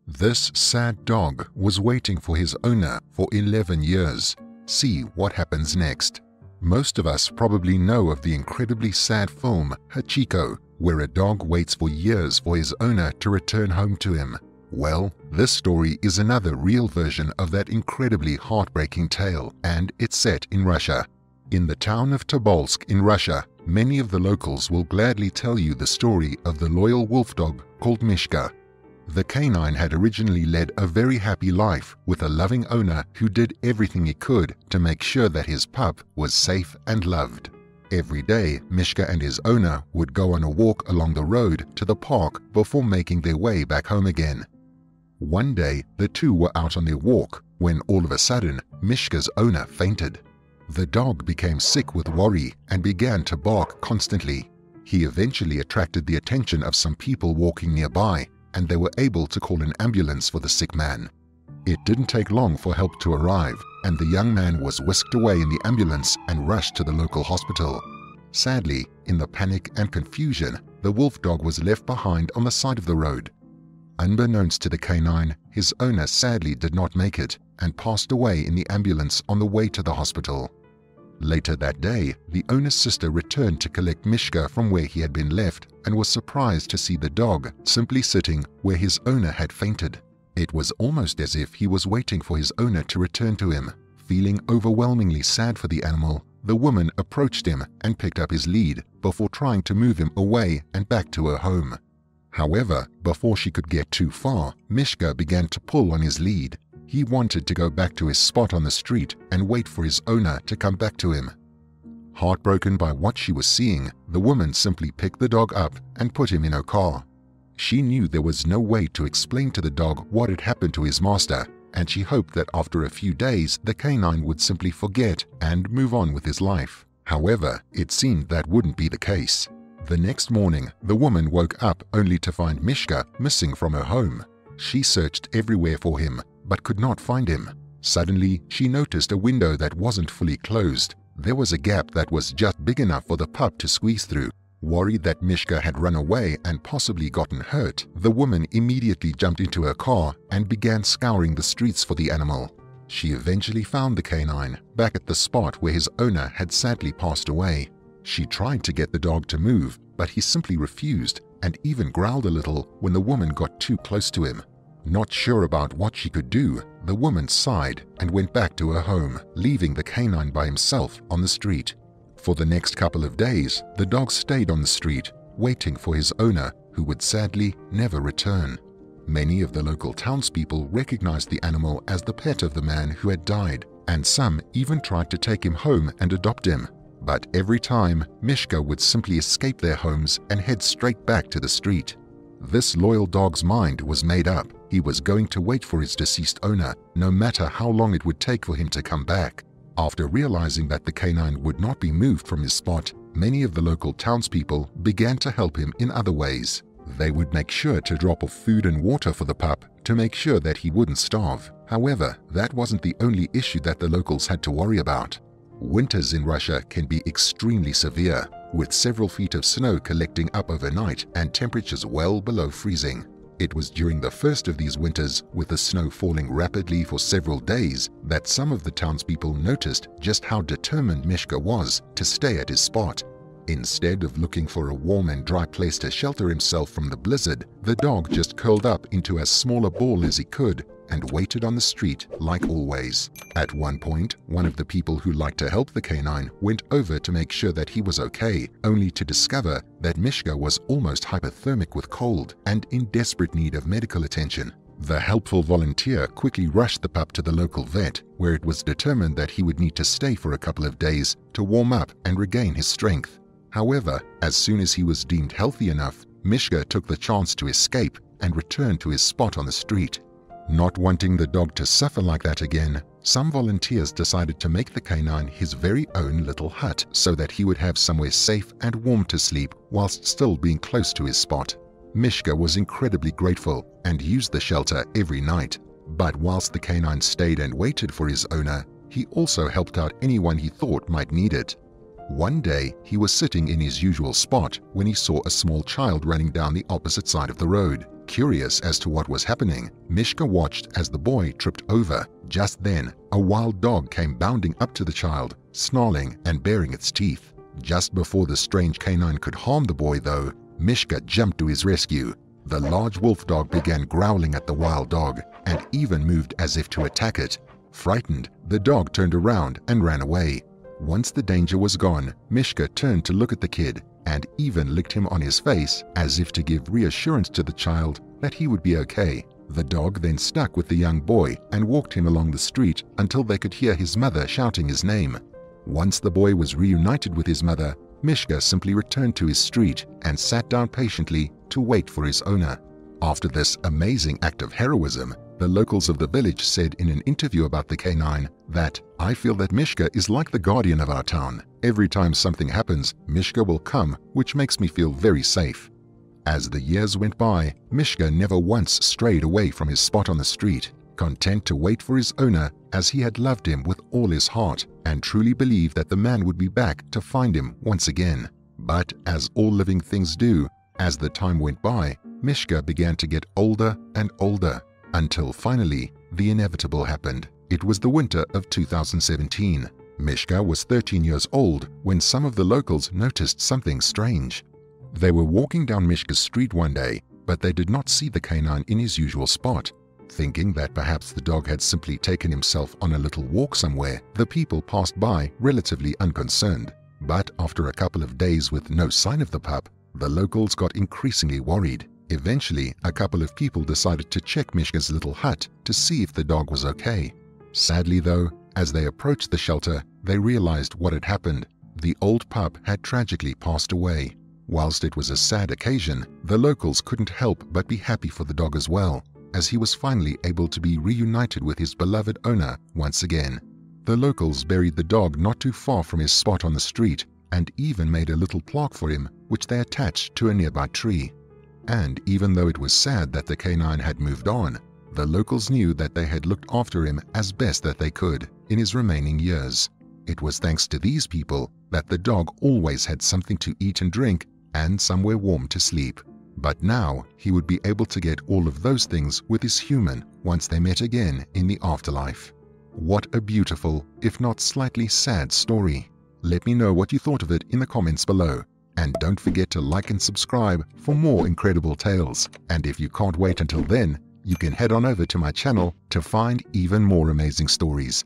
This sad dog was waiting for his owner for 11 years. See what happens next. Most of us probably know of the incredibly sad film Hachiko, where a dog waits for years for his owner to return home to him. Well, this story is another real version of that incredibly heartbreaking tale, and it's set in Russia. In the town of Tobolsk in Russia, many of the locals will gladly tell you the story of the loyal wolf dog called Mishka. The canine had originally led a very happy life with a loving owner who did everything he could to make sure that his pup was safe and loved. Every day, Mishka and his owner would go on a walk along the road to the park before making their way back home again. One day, the two were out on their walk when all of a sudden, Mishka's owner fainted. The dog became sick with worry and began to bark constantly. He eventually attracted the attention of some people walking nearby, and they were able to call an ambulance for the sick man. It didn't take long for help to arrive, and the young man was whisked away in the ambulance and rushed to the local hospital. Sadly, in the panic and confusion, the wolf dog was left behind on the side of the road. Unbeknownst to the canine, his owner sadly did not make it and passed away in the ambulance on the way to the hospital. Later that day, the owner's sister returned to collect Mishka from where he had been left and was surprised to see the dog simply sitting where his owner had fainted. It was almost as if he was waiting for his owner to return to him. Feeling overwhelmingly sad for the animal, the woman approached him and picked up his lead before trying to move him away and back to her home. However, before she could get too far, Mishka began to pull on his lead. He wanted to go back to his spot on the street and wait for his owner to come back to him. Heartbroken by what she was seeing, the woman simply picked the dog up and put him in her car. She knew there was no way to explain to the dog what had happened to his master, and she hoped that after a few days the canine would simply forget and move on with his life. However, it seemed that wouldn't be the case. The next morning, the woman woke up only to find Mishka missing from her home. She searched everywhere for him, but could not find him. Suddenly, she noticed a window that wasn't fully closed. There was a gap that was just big enough for the pup to squeeze through. Worried that Mishka had run away and possibly gotten hurt, the woman immediately jumped into her car and began scouring the streets for the animal. She eventually found the canine back at the spot where his owner had sadly passed away. She tried to get the dog to move, but he simply refused and even growled a little when the woman got too close to him. Not sure about what she could do, the woman sighed and went back to her home, leaving the canine by himself on the street. For the next couple of days, the dog stayed on the street, waiting for his owner, who would sadly never return. Many of the local townspeople recognized the animal as the pet of the man who had died, and some even tried to take him home and adopt him. But every time, Mishka would simply escape their homes and head straight back to the street. This loyal dog's mind was made up. He was going to wait for his deceased owner, no matter how long it would take for him to come back. After realizing that the canine would not be moved from his spot, many of the local townspeople began to help him in other ways. They would make sure to drop off food and water for the pup to make sure that he wouldn't starve. However, that wasn't the only issue that the locals had to worry about. Winters in Russia can be extremely severe, with several feet of snow collecting up overnight and temperatures well below freezing. It was during the first of these winters, with the snow falling rapidly for several days, that some of the townspeople noticed just how determined Mishka was to stay at his spot. Instead of looking for a warm and dry place to shelter himself from the blizzard, the dog just curled up into as small a ball as he could and waited on the street like always. At one point, one of the people who liked to help the canine went over to make sure that he was okay, only to discover that Mishka was almost hypothermic with cold and in desperate need of medical attention. The helpful volunteer quickly rushed the pup to the local vet, where it was determined that he would need to stay for a couple of days to warm up and regain his strength. However, as soon as he was deemed healthy enough, Mishka took the chance to escape and return to his spot on the street. Not wanting the dog to suffer like that again, some volunteers decided to make the canine his very own little hut so that he would have somewhere safe and warm to sleep whilst still being close to his spot. Mishka was incredibly grateful and used the shelter every night. But whilst the canine stayed and waited for his owner, he also helped out anyone he thought might need it. One day, he was sitting in his usual spot when he saw a small child running down the opposite side of the road. Curious as to what was happening, Mishka watched as the boy tripped over. Just then, a wild dog came bounding up to the child, snarling and baring its teeth. Just before the strange canine could harm the boy, though, Mishka jumped to his rescue. The large wolf dog began growling at the wild dog and even moved as if to attack it. Frightened, the dog turned around and ran away. Once the danger was gone, Mishka turned to look at the kid and even licked him on his face as if to give reassurance to the child that he would be okay. The dog then stuck with the young boy and walked him along the street until they could hear his mother shouting his name. Once the boy was reunited with his mother, Mishka simply returned to his street and sat down patiently to wait for his owner. After this amazing act of heroism, the locals of the village said in an interview about the canine that, "I feel that Mishka is like the guardian of our town. Every time something happens, Mishka will come, which makes me feel very safe." As the years went by, Mishka never once strayed away from his spot on the street, content to wait for his owner as he had loved him with all his heart and truly believed that the man would be back to find him once again. But as all living things do, as the time went by, Mishka began to get older and older, until finally the inevitable happened. It was the winter of 2017. Mishka was 13 years old when some of the locals noticed something strange. They were walking down Mishka's street one day, but they did not see the canine in his usual spot. Thinking that perhaps the dog had simply taken himself on a little walk somewhere, the people passed by relatively unconcerned. But after a couple of days with no sign of the pup, the locals got increasingly worried. Eventually, a couple of people decided to check Mishka's little hut to see if the dog was okay. Sadly though, as they approached the shelter, they realized what had happened. The old pup had tragically passed away. Whilst it was a sad occasion, the locals couldn't help but be happy for the dog as well, as he was finally able to be reunited with his beloved owner once again. The locals buried the dog not too far from his spot on the street and even made a little plaque for him, which they attached to a nearby tree. And even though it was sad that the canine had moved on, the locals knew that they had looked after him as best that they could in his remaining years. It was thanks to these people that the dog always had something to eat and drink and somewhere warm to sleep. But now he would be able to get all of those things with his human once they met again in the afterlife. What a beautiful, if not slightly sad story. Let me know what you thought of it in the comments below. And don't forget to like and subscribe for more incredible tales. And if you can't wait until then, you can head on over to my channel to find even more amazing stories.